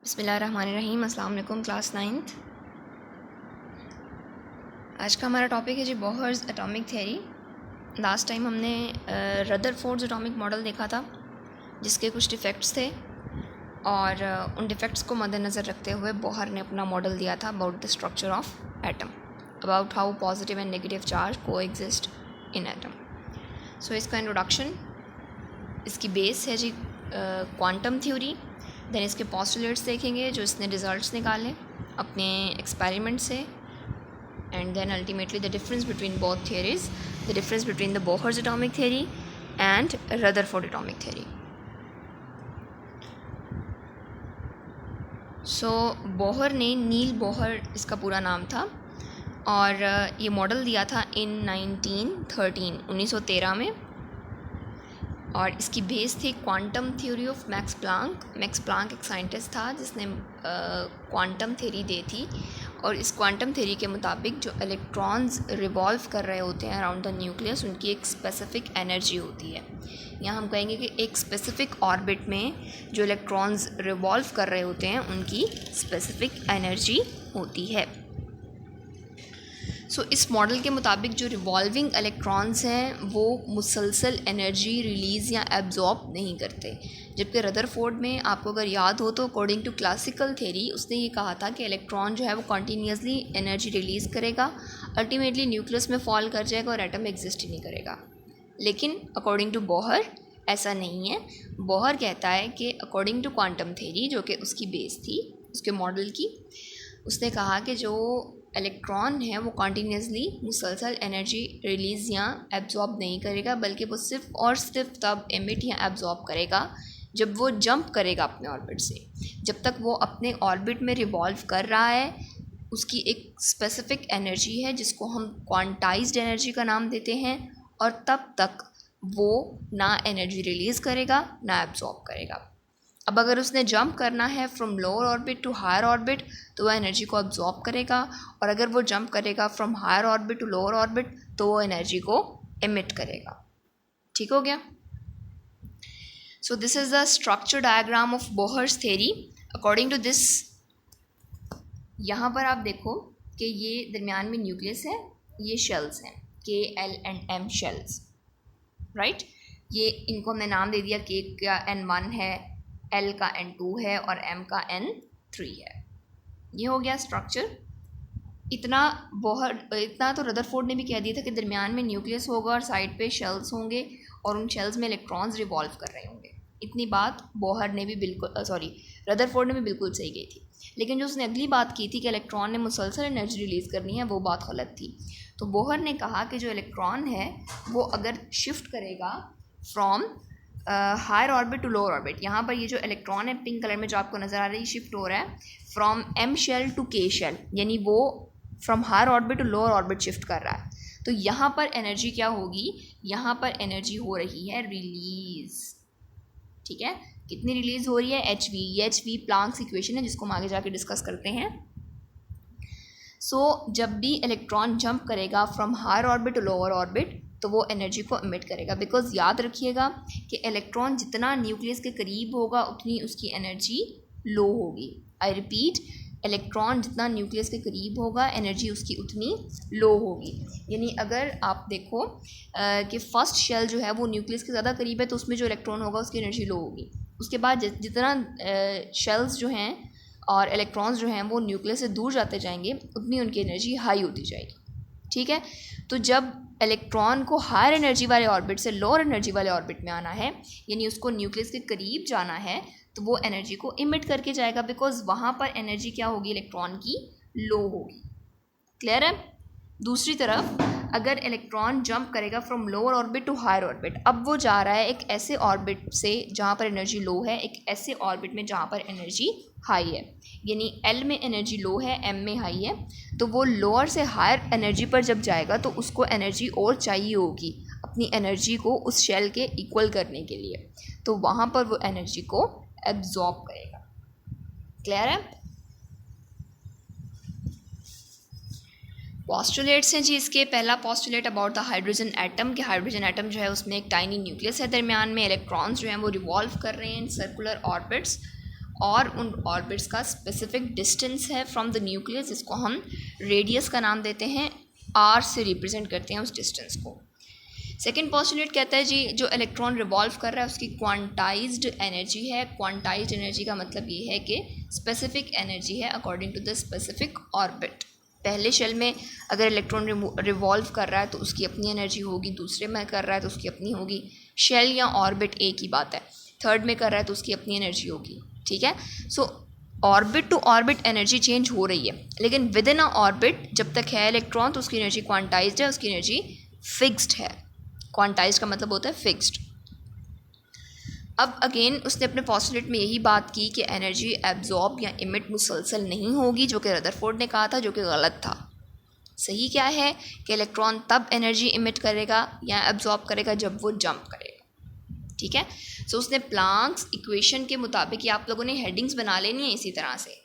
बिस्मिल्लाहिर्रहमानिर्रहीम। अस्सलाम वालेकुम क्लास 9th। आज का हमारा टॉपिक है जी Bohr's atomic theory. Last time हमने रदरफोर्ड्स एटॉमिक मॉडल देखा था जिसके कुछ डिफेक्ट्स थे और उन डिफेक्ट्स को मद्देनज़र रखते हुए बोहर ने अपना मॉडल दिया था about the structure of atom, about how positive and negative charge coexist in atom. So इसका इंट्रोडक्शन, इसकी बेस है जी क्वांटम थ्योरी। देन इसके पोस्टुलेट्स देखेंगे जो इसने रिजल्ट्स निकाले अपने एक्सपेरिमेंट से, and then ultimately the difference between both theories, the difference between the Bohr's atomic theory and Rutherford atomic theory. So Bohr ने, नील बोहर इसका पूरा नाम था, और ये मॉडल दिया था इन 1913 में, और इसकी बेस थी quantum theory of max Planck. Max Planck एक साइंटिस्ट था जिसने क्वांटम थ्योरी दी थी, और इस क्वांटम थ्योरी के मुताबिक जो इलेक्ट्रॉन्स रिवॉल्व कर रहे होते हैं अराउंड द न्यूक्लियस, उनकी एक स्पेसिफिक एनर्जी होती है। यहाँ हम कहेंगे कि एक स्पेसिफिक ऑर्बिट में जो इलेक्ट्रॉन्स रिवॉल्व कर रहे होते हैं उनकी स्पेसिफिक एनर्जी होती है। सो इस मॉडल के मुताबिक जो रिवॉल्विंग इलेक्ट्रॉन्स हैं वो मुसलसल एनर्जी रिलीज़ या एब्जॉर्ब नहीं करते, जबकि रदरफोर्ड में, आपको अगर याद हो तो अकॉर्डिंग टू क्लासिकल थ्योरी, उसने ये कहा था कि इलेक्ट्रॉन जो है वो कॉन्टीन्यूसली एनर्जी रिलीज़ करेगा, अल्टीमेटली न्यूक्लियस में फॉल कर जाएगा और एटम एग्जिस्ट ही नहीं करेगा। लेकिन अकॉर्डिंग टू बोहर ऐसा नहीं है। बोहर कहता है कि अकॉर्डिंग टू क्वांटम थ्योरी, जो कि उसकी बेस थी उसके मॉडल की, उसने कहा कि जो इलेक्ट्रॉन है वो कॉन्टीन्यूसली मुसलसल एनर्जी रिलीज़ या एब्जॉर्ब नहीं करेगा, बल्कि वो सिर्फ और सिर्फ तब एमिट या एब्जॉर्ब करेगा जब वो जंप करेगा अपने ऑर्बिट से। जब तक वो अपने ऑर्बिट में रिवॉल्व कर रहा है, उसकी एक स्पेसिफिक एनर्जी है जिसको हम क्वांटाइज्ड एनर्जी का नाम देते हैं, और तब तक वो ना एनर्जी रिलीज़ करेगा ना एब्जॉर्ब करेगा। अब अगर उसने जंप करना है from lower orbit to higher orbit तो वह एनर्जी को अब्जॉर्ब करेगा, और अगर वो जंप करेगा from higher orbit to lower orbit तो वो एनर्जी को एमिट करेगा। ठीक हो गया। So this is the structure diagram of Bohr's theory. According to this, यहाँ पर आप देखो कि ये दरमियान में न्यूक्लियस है, ये शेल्स हैं, K L and M shells, right. ये इनको हमने नाम दे दिया, के का N1 है, L का N2 है और M का N3 है। ये हो गया स्ट्रक्चर। इतना तो रदरफोर्ड ने भी कह दिया था कि दरमियान में न्यूक्लियस होगा और साइड पे शेल्स होंगे और उन शेल्स में इलेक्ट्रॉन्स रिवॉल्व कर रहे होंगे। इतनी बात बोहर ने भी रदरफोर्ड ने भी बिल्कुल सही कही थी। लेकिन जो उसने अगली बात की थी कि इलेक्ट्रॉन ने मुसलसल एनर्जी रिलीज़ करनी है, वो बात गलत थी। तो बोहर ने कहा कि जो इलेक्ट्रॉन है वो अगर शिफ्ट करेगा from higher orbit to lower orbit, यहाँ पर ये जो इलेक्ट्रॉन है पिंक कलर में जो आपको नज़र आ रही है, शिफ्ट हो रहा है from M shell to K shell, यानी वो from higher orbit to lower orbit shift कर रहा है। तो यहाँ पर एनर्जी क्या होगी, यहाँ पर एनर्जी हो रही है रिलीज़। ठीक है, कितनी रिलीज़ हो रही है, एच वी। ये एच वी प्लांक्स इक्वेशन है जिसको हम आगे जाके डिस्कस करते हैं। सो जब भी इलेक्ट्रॉन जंप करेगा from higher orbit to lower orbit तो वो एनर्जी को एमिट करेगा, बिकॉज याद रखिएगा कि इलेक्ट्रॉन जितना न्यूक्लियस के करीब होगा उतनी उसकी एनर्जी लो होगी। आई रिपीट, इलेक्ट्रॉन जितना न्यूक्लियस के करीब होगा एनर्जी उसकी उतनी लो होगी। यानी अगर आप देखो कि फर्स्ट शेल जो है वो न्यूक्लियस के ज़्यादा करीब है तो उसमें जो इलेक्ट्रॉन होगा उसकी एनर्जी लो होगी। उसके बाद जितना शेल्स जो हैं और इलेक्ट्रॉन्स जो हैं वो न्यूक्लियस से दूर जाते जाएंगे उतनी उनकी एनर्जी हाई होती जाएगी। ठीक है, तो जब इलेक्ट्रॉन को हायर एनर्जी वाले ऑर्बिट से लोअर एनर्जी वाले ऑर्बिट में आना है, यानी उसको न्यूक्लियस के करीब जाना है, तो वो एनर्जी को इमिट करके जाएगा, बिकॉज वहाँ पर एनर्जी क्या होगी, इलेक्ट्रॉन की लो होगी। क्लियर है। दूसरी तरफ अगर इलेक्ट्रॉन जंप करेगा from lower orbit to higher orbit, अब वो जा रहा है एक ऐसे ऑर्बिट से जहाँ पर एनर्जी लो है, एक ऐसे ऑर्बिट में जहाँ पर एनर्जी हाई है, यानी L में एनर्जी लो है, M में हाई है। तो वो लोअर से हायर एनर्जी पर जब जाएगा तो उसको एनर्जी और चाहिए होगी अपनी एनर्जी को उस शेल के इक्वल करने के लिए, तो वहाँ पर वो एनर्जी को एब्जॉर्ब करेगा। क्लियर है। पोस्टुलेट्स हैं जी इसके। पहला postulate about the hydrogen atom, कि हाइड्रोजन एटम जो है उसमें एक टाइनी न्यूक्लियस है दरमियान में, इलेक्ट्रॉन्स जो हैं वो रिवॉल्व कर रहे हैं इन सर्कुलर ऑर्बिट्स, और उन ऑर्बिट्स का स्पेसिफिक डिस्टेंस है फ्रॉम द न्यूक्लियस, जिसको हम रेडियस का नाम देते हैं, आर से रिप्रेजेंट करते हैं उस डिस्टेंस को। सेकेंड पोस्टुलेट कहता है जी जो इलेक्ट्रॉन रिवॉल्व कर रहा है उसकी क्वांटाइज्ड एनर्जी है। क्वांटाइज्ड एनर्जी का मतलब ये है कि स्पेसिफिक एनर्जी है according to the specific orbit. पहले शेल में अगर इलेक्ट्रॉन रिवॉल्व कर रहा है तो उसकी अपनी एनर्जी होगी, दूसरे में कर रहा है तो उसकी अपनी होगी। शेल या ऑर्बिट एक ही बात है। थर्ड में कर रहा है तो उसकी अपनी एनर्जी होगी, ठीक है। So orbit to orbit energy change हो रही है, लेकिन विद इन अ ऑर्बिट जब तक है इलेक्ट्रॉन तो उसकी एनर्जी क्वांटाइज्ड है, उसकी एनर्जी फिक्स्ड है। क्वांटाइज्ड का मतलब होता है फिक्स्ड। अब अगेन उसने अपने पोस्टुलेट में यही बात की कि एनर्जी एब्जॉर्ब या इमिट मुसलसल नहीं होगी, जो कि रदरफोर्ड ने कहा था, जो कि गलत था। सही क्या है कि इलेक्ट्रॉन तब एनर्जी इमिट करेगा या एब्जॉर्ब करेगा जब वो जंप करेगा, ठीक है। सो उसने प्लांक्स इक्वेशन के मुताबिक, ये आप लोगों ने हेडिंग्स बना लेनी है इसी तरह से,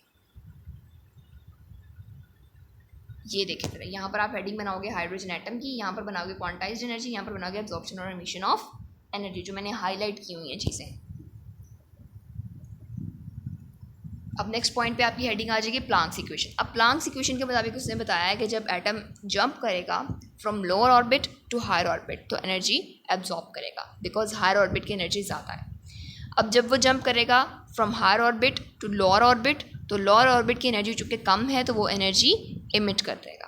ये देखें जरा, यहाँ पर आप हेडिंग बनाओगे हाइड्रोजन एटम की, यहाँ पर बनाओगे क्वांटाइज्ड एनर्जी, यहाँ पर बनाओगे एब्जॉर्प्शन और एमिशन ऑफ एनर्जी, जो मैंने हाईलाइट की हुई हैं चीज़ें। अब नेक्स्ट पॉइंट पे आपकी हेडिंग आ जाएगी प्लांक्स इक्वेशन। अब प्लांक्स इक्वेशन के मुताबिक उसने बताया है कि जब एटम जंप करेगा from lower orbit to higher orbit तो एनर्जी एब्जॉर्ब करेगा, बिकॉज हायर ऑर्बिट की एनर्जी ज़्यादा है। अब जब वो जंप करेगा from higher orbit to lower orbit तो लोअर ऑर्बिट की एनर्जी चूँकि कम है तो वो एनर्जी इमिट कर देगा,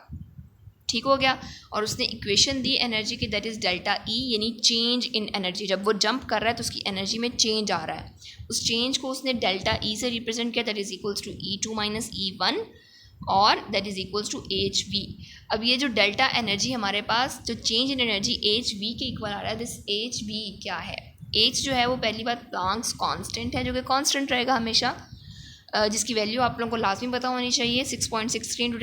ठीक हो गया। और उसने इक्वेशन दी एनर्जी की, दैट इज़ डेल्टा ई, यानी चेंज इन एनर्जी। जब वो जंप कर रहा है तो उसकी एनर्जी में चेंज आ रहा है, उस चेंज को उसने डेल्टा ई से रिप्रेजेंट किया, that is equals to E2 minus E1 और that is equals to HV। अब ये जो डेल्टा एनर्जी हमारे पास जो चेंज इन एनर्जी HV के इक्वल आ रहा है, दिस HV क्या है? H जो है वो पहली बात प्लांक्स कांस्टेंट है, जो कि कांस्टेंट रहेगा हमेशा, जिसकी वैल्यू आप लोगों को लाजमी पता होनी चाहिए, 6.63 ×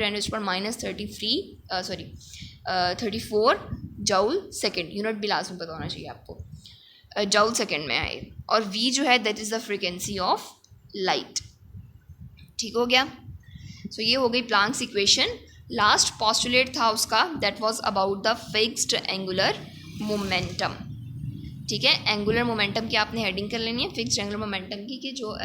10⁻³ जूल सेकेंड, यूनिट भी लाजमी पता होना चाहिए आपको, जूल सेकेंड में आए। और V जो है that is the frequency of light, ठीक हो गया। सो ये हो गई प्लांक्स इक्वेशन। लास्ट पोस्टुलेट था उसका, that was about the fixed angular momentum, ठीक है। एंगुलर मोमेंटम की आपने हेडिंग कर लेनी है, फिक्स्ड एंगुलर मोमेंटम की, कि जो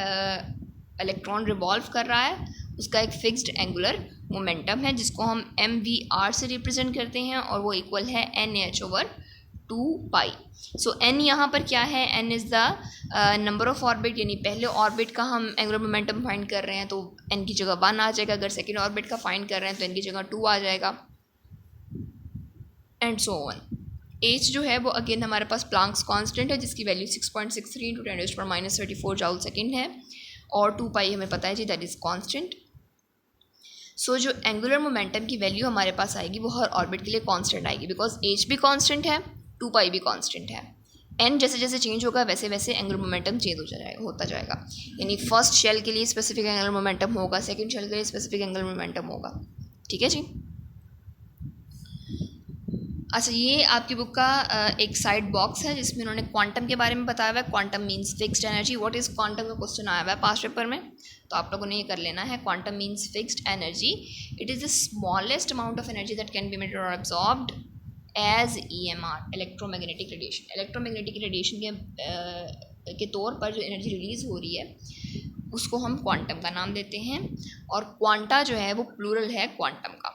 इलेक्ट्रॉन रिवॉल्व कर रहा है उसका एक फिक्स्ड एंगुलर मोमेंटम है, जिसको हम MVR से रिप्रेजेंट करते हैं, और वो इक्वल है NH/2π। सो n यहाँ पर क्या है? n is the number of orbit, यानी पहले ऑर्बिट का हम एंगुलर मोमेंटम फाइंड कर रहे हैं तो n की जगह 1 आ जाएगा, अगर सेकेंड ऑर्बिट का फाइंड कर रहे हैं तो n की जगह 2 आ जाएगा, एंड सो ऑन। H जो है वो अगेन हमारे पास प्लांक्स कांस्टेंट है, जिसकी वैल्यू 6.63 × 10⁻³ जूल सेकेंड है, और 2π हमें पता है जी दैट इज़ कांस्टेंट। सो जो एंगुलर मोमेंटम की वैल्यू हमारे पास आएगी वो हर ऑर्बिट के लिए कांस्टेंट आएगी, बिकॉज H भी कांस्टेंट है, 2π भी कांस्टेंट है। n जैसे जैसे चेंज होगा वैसे वैसे एंगुलर मोमेंटम चेंज होता जाएगा, यानी फर्स्ट शेल के लिए स्पेसिफिक एंगुलर मोमेंटम होगा, सेकंड शेल के लिए स्पेसिफिक एंगुलर मोमेंटम होगा, ठीक है जी। अच्छा, ये आपकी बुक का एक साइड बॉक्स है जिसमें उन्होंने क्वांटम के बारे में बताया हुआ है। Quantum means fixed energy. What is quantum का क्वेश्चन आया हुआ है पास्ट पेपर में, तो आप लोगों ने ये कर लेना है। Quantum means fixed energy, it is the smallest amount of energy that can be emitted और absorbed as EMR, electromagnetic radiation. Electromagnetic radiation के तौर पर जो एनर्जी रिलीज़ हो रही है उसको हम क्वांटम का नाम देते हैं, और क्वांटा जो है वो प्लूरल है क्वांटम का।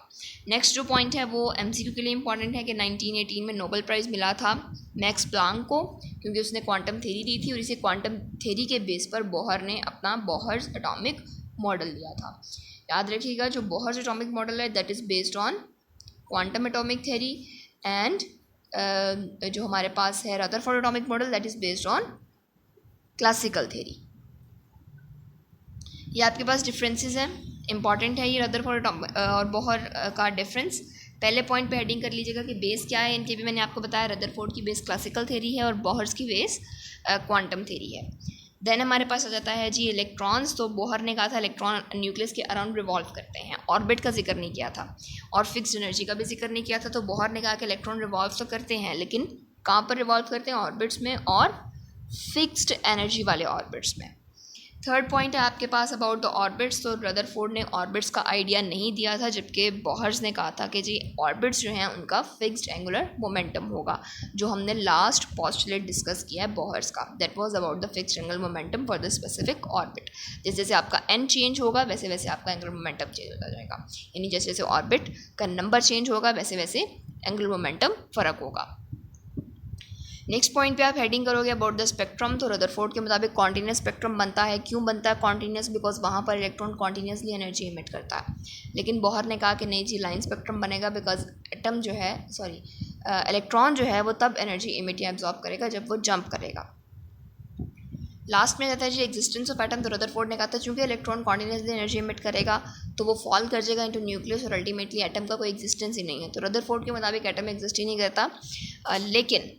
नेक्स्ट जो पॉइंट है वो MCQ के लिए इंपॉर्टेंट है कि 1918 में नोबेल प्राइज़ मिला था मैक्स प्लांक को, क्योंकि उसने क्वांटम थ्योरी दी थी, और इसे क्वांटम थ्योरी के बेस पर बोहर ने अपना बोहर्स एटॉमिक मॉडल दिया था। याद रखिएगा, जो बोहर्स एटॉमिक मॉडल है that is based on quantum atomic theory, and जो हमारे पास है Rutherford atomic model that is based on classical theory. ये आपके पास डिफरेंसेस हैं, इंपॉर्टेंट है ये रदरफोर्ड और बोहर का डिफरेंस। पहले पॉइंट पे हेडिंग कर लीजिएगा कि बेस क्या है इनके भी, मैंने आपको बताया रदरफोर्ड की बेस क्लासिकल थ्योरी है और बोहर्स की बेस क्वांटम थ्योरी है। देन हमारे पास आ जाता है जी इलेक्ट्रॉन्स। तो बोहर ने कहा था इलेक्ट्रॉन न्यूक्लियस के अराउंड रिवॉल्व करते हैं, ऑर्बिट का जिक्र नहीं किया था, और फिक्स्ड एनर्जी का भी जिक्र नहीं किया था। तो बोहर ने कहा कि इलेक्ट्रॉन रिवॉल्व तो करते हैं, लेकिन कहाँ पर रिवॉल्व करते हैं? ऑर्बिट्स में, और फिक्स्ड एनर्जी वाले ऑर्बिट्स में। थर्ड पॉइंट है आपके पास अबाउट द ऑर्बिट्स। तो रदरफोर्ड ने ऑर्बिट्स का आइडिया नहीं दिया था, जबकि बॉहर्स ने कहा था कि जी ऑर्बिट्स जो हैं उनका फिक्स्ड एंगुलर मोमेंटम होगा, जो हमने लास्ट पोस्टुलेट डिस्कस किया है बॉहर्स का, that was about the fixed angular momentum for the specific orbit. जैसे जैसे आपका एन चेंज होगा वैसे वैसे आपका एंगुलर मोमेंटम चेंज होता जाएगा, यानी जैसे जैसे ऑर्बिट का नंबर चेंज होगा वैसे वैसे एंगुलर मोमेंटम फ़र्क होगा। नेक्स्ट पॉइंट पे आप हेडिंग करोगे अबाउट द स्पेक्ट्रम। तो रदरफोर्ड के मुताबिक कॉन्टीन्यूस स्पेक्ट्रम बनता है। क्यों बनता है कॉन्टीन्यूस? बिकॉज वहाँ पर इलेक्ट्रॉन कॉन्टीन्यूसली एनर्जी इमिट करता है। लेकिन बोहर ने कहा कि नहीं जी, लाइन स्पेक्ट्रम बनेगा, बिकॉज एटम जो है इलेक्ट्रॉन जो है वो तब एनर्जी इमिट या एब्जॉर्ब करेगा जब वो जंप करेगा। लास्ट में रहता है जी एग्जिस्टेंस ऑफ एटम। तो रदरफोर्ड ने कहा था चूँकि इलेक्ट्रॉन कॉन्टीन्यूसली एनर्जी इमिट करेगा तो वो फॉल कर जाएगा इनटू न्यूक्लियस और अल्टीमेटली एटम का कोई एग्जिस्टेंस ही नहीं है। तो रदरफोर्ड के मुताबिक एटम एग्जिस्ट ही नहीं करता, लेकिन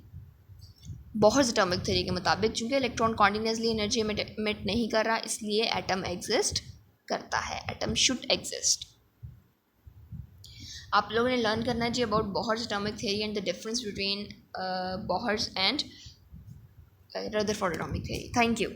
बोहर्स एटॉमिक थ्योरी के मुताबिक चूंकि इलेक्ट्रॉन कॉन्टीन्यूसली एनर्जी इमिट नहीं कर रहा, इसलिए एटम एग्जिस्ट करता है। Atom should exist. आप लोगों ने लर्न करना है जी about Bohr's atomic theory and the difference between Bohr's and Rutherford atomic theory. Thank you.